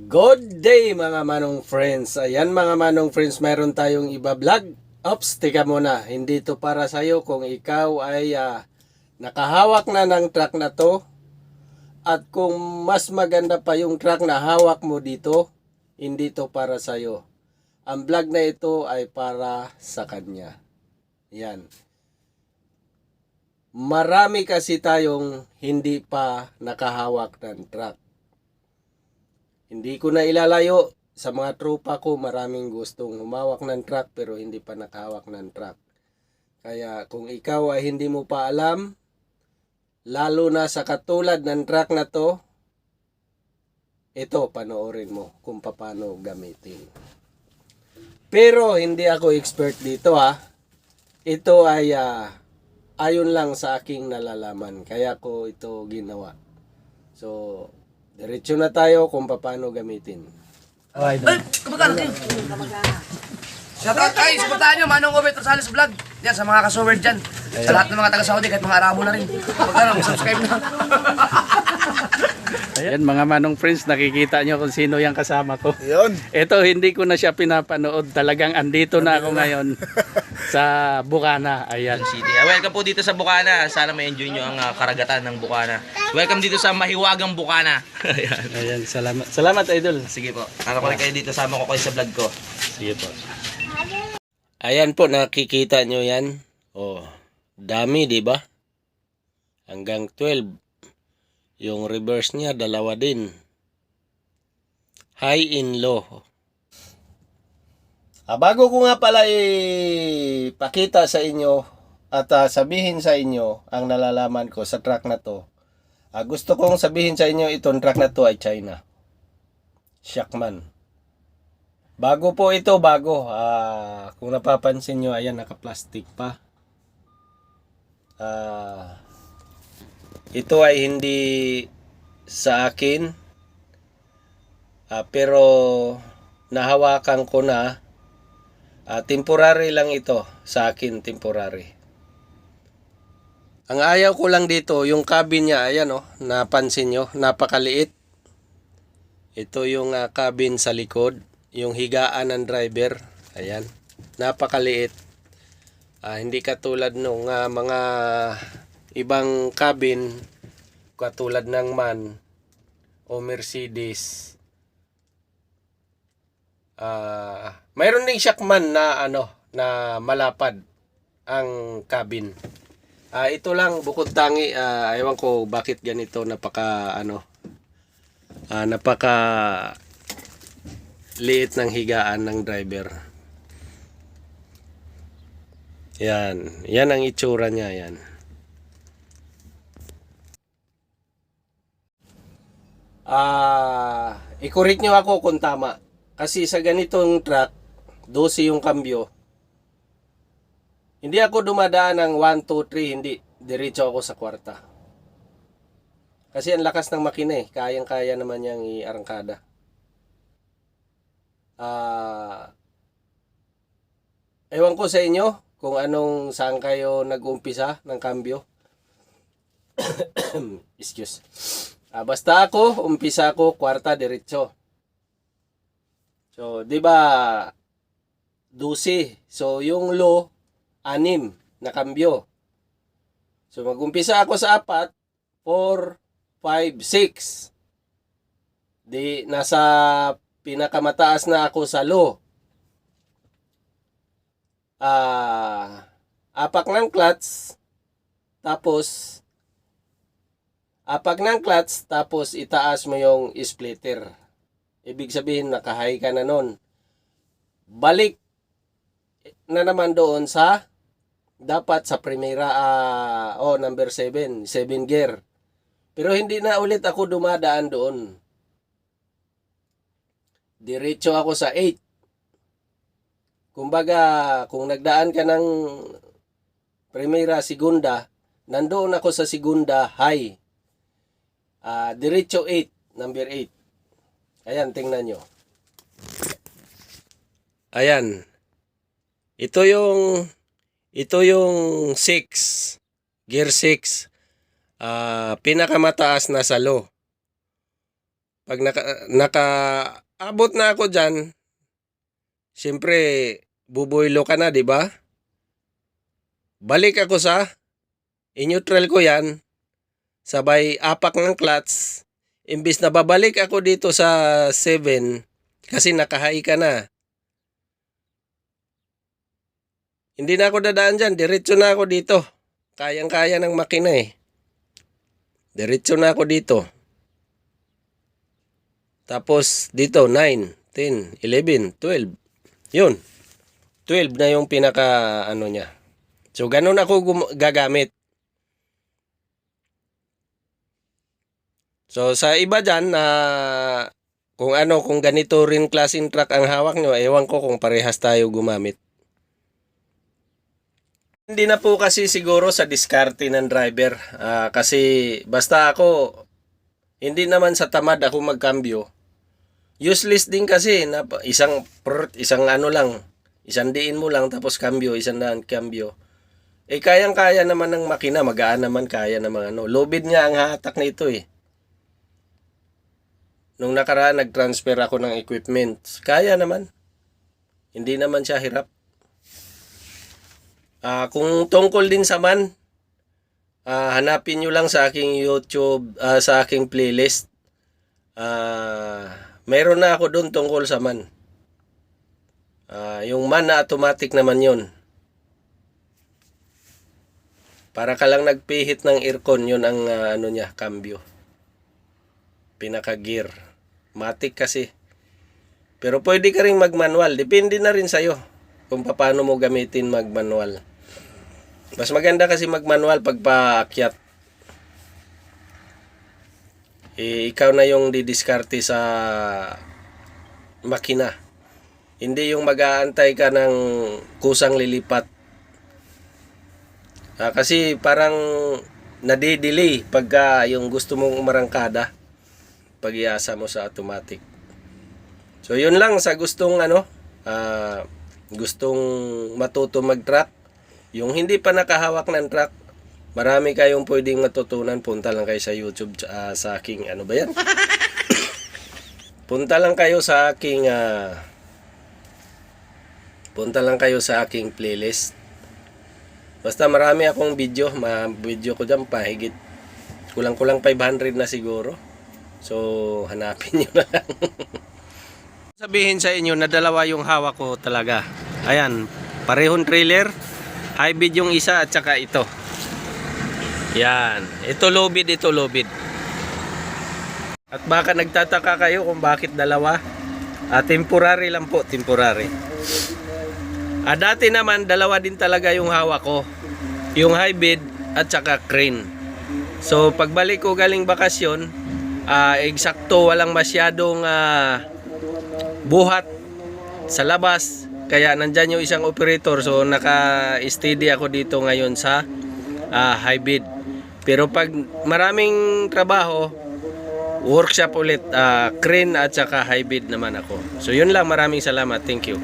Good day mga manong friends. Ayan mga manong friends, mayroon tayong iba-vlog. Ops, tika muna. Hindi to para sa'yo kung ikaw ay nakahawak na ng truck na to. At kung mas maganda pa yung truck na hawak mo dito, hindi to para sa'yo. Ang vlog na ito ay para sa kanya. Yan. Marami kasi tayong hindi pa nakahawak ng truck. Hindi ko na ilalayo sa mga tropa ko, maraming gustong humawak ng truck pero hindi pa nakahawak ng truck. Kaya kung ikaw ay hindi mo pa alam, lalo na sa katulad ng truck na to, ito panoorin mo kung paano gamitin. Pero hindi ako expert dito ha. Ito ay ayon lang sa aking nalalaman. Kaya ko ito ginawa. So, diretso na tayo kung paano gamitin. Ay, kamagana kayo. Shoutout kayo, supportahan nyo, Manong Obet Rosales Vlog. Yan, sa mga kasuwerd dyan. Sa lahat ng mga taga-Saudi, kahit mga Arabo na rin. Magkano, subscribe na. Ayan mga manong friends, nakikita nyo kung sino yung kasama ko. Yun. Ito, hindi ko na siya pinapanood. Talagang andito na ako ngayon sa Bukana. Ayan. City. Welcome po dito sa Bukana. Sana ma-enjoy nyo ang karagatan ng Bukana. Welcome dito sa mahiwagang Bukana. Ayan. Ayan, salamat. Salamat, idol. Sige po. Ano ko rin kayo dito. Sama ko kayo sa vlog ko. Sige po. Ayan po, nakikita nyo yan. Oh, dami, di ba? Hanggang 12. Yung reverse niya, dalawa din. High and low. Bago ko nga pala ipakita sa inyo at sabihin sa inyo ang nalalaman ko sa truck na to. Gusto kong sabihin sa inyo itong truck na to ay China. Shackman. Bago po ito, bago. Kung napapansin nyo, ayan, naka-plastic pa. Ito ay hindi sa akin. Pero nahawakan ko na. Temporary lang ito. Sa akin, temporary. Ang ayaw ko lang dito, yung cabin niya, ayan napansin nyo, napakaliit. Ito yung cabin sa likod. Yung higaan ng driver, ayan, napakaliit. Hindi katulad nung mga ibang cabin, katulad ng MAN o Mercedes. Mayroon ding Shackman na na malapad ang cabin. Ito lang bukod tangi, ewan ko bakit ganito, napaka liit ng higaan ng driver. Yan ang itsura niya, yan. I-correct nyo ako kung tama. Kasi sa ganitong truck, 12 yung kambyo. Hindi ako dumadaan ng 1, 2, 3, hindi. Diretso ako sa kwarta. Kasi ang lakas ng makina kayang-kaya naman niyang i-arangkada. Ewan ko sa inyo kung saan kayo nag-umpisa ng kambyo. Excuse. Basta ako, umpisa ko kwarta diretso. So, 'di ba 12. So, yung low 6 na kambyo. So, mag-umpisa ako sa 4, 4, 5, 6. Di nasa pinakamataas na ako sa low. Apak ng clutch, tapos itaas mo yung splitter. Ibig sabihin naka-high ka na nun. Balik na naman doon sa dapat sa primera number 7 gear. Pero hindi na ulit ako dumadaan doon. Diretso ako sa 8. Kumbaga, kung nagdaan ka ng primera, segunda, nandoon ako sa segunda, high. Diretso 8, number 8. Ayan, tingnan nyo. Ayan. Ito yung 6. Gear 6. Pinakamataas na sa low. Pag nakaabot na ako dyan, siyempre, buboylo ka na, di ba? Balik ako in-neutral ko yan, sabay apak ng clutch. Imbis na babalik ako dito sa 7, kasi nakahay ka na. Hindi na ako dadaan dyan, diretso na ako dito. Kayang-kaya ng makina eh. Diretso na ako dito. Tapos dito 9, 10, 11, 12. Yun. 12 na yung pinaka ano niya. So ganun ako gagamit. So sa iba dyan na kung ganito rin klaseng truck ang hawak nyo, ewan ko kung parehas tayo gumamit. Hindi na po kasi siguro sa diskarte ng driver. Kasi basta ako, hindi naman sa tamad ako magkambyo. Useless din kasi na isang ano lang, isang diin mo lang tapos kambyo, isang daan kambyo. Kayang-kaya naman ng makina, magaan naman, kaya naman ano. Low bid nga ang hatak nito eh. Nung nakaraan nag-transfer ako ng equipment, kaya naman. Hindi naman siya hirap. Kung tungkol din sa man, hanapin nyo lang sa aking YouTube, sa aking playlist. Meron na ako doon tungkol sa man. Yung man na automatic naman yun. Para ka lang nagpihit ng aircon, yun ang ano niya, cambio. Pinaka-gear. Matic kasi. Pero pwede ka rin mag-manual. Depende na rin sa'yo kung paano mo gamitin mag-manual. Mas maganda kasi mag-manual pag paakyat. Ikaw na yung didiskarte sa makina. Hindi yung mag-aantay ka ng kusang lilipat. Kasi parang nadidelay pagka yung gusto mong umarangkada pag iasa mo sa automatic. So yun lang sa gustong gustong matuto mag-truck. Yung hindi pa nakahawak ng truck, marami kayong pwedeng matutunan. Punta lang kayo sa YouTube, sa aking ano ba yan? Punta lang kayo sa aking playlist. Basta marami akong video, video ko dyan pahigit kulang-kulang 500 na siguro. So hanapin nyo na lang. Sabihin sa inyo na dalawa yung hawak ko talaga. Ayan, parehong trailer, high bid yung isa at saka ito. Yan, ito low bid, ito low bid. At baka nagtataka kayo kung bakit dalawa. Temporary lang po, temporary. Dati naman dalawa din talaga yung hawak ko. Yung high bid at saka crane. So pagbalik ko galing bakasyon, eksakto walang masyadong buhat sa labas. Kaya nandyan yung isang operator. So naka-steady ako dito ngayon sa high bid. Pero pag maraming trabaho, workshop ulit, crane at saka high bid naman ako. So yun lang, maraming salamat. Thank you.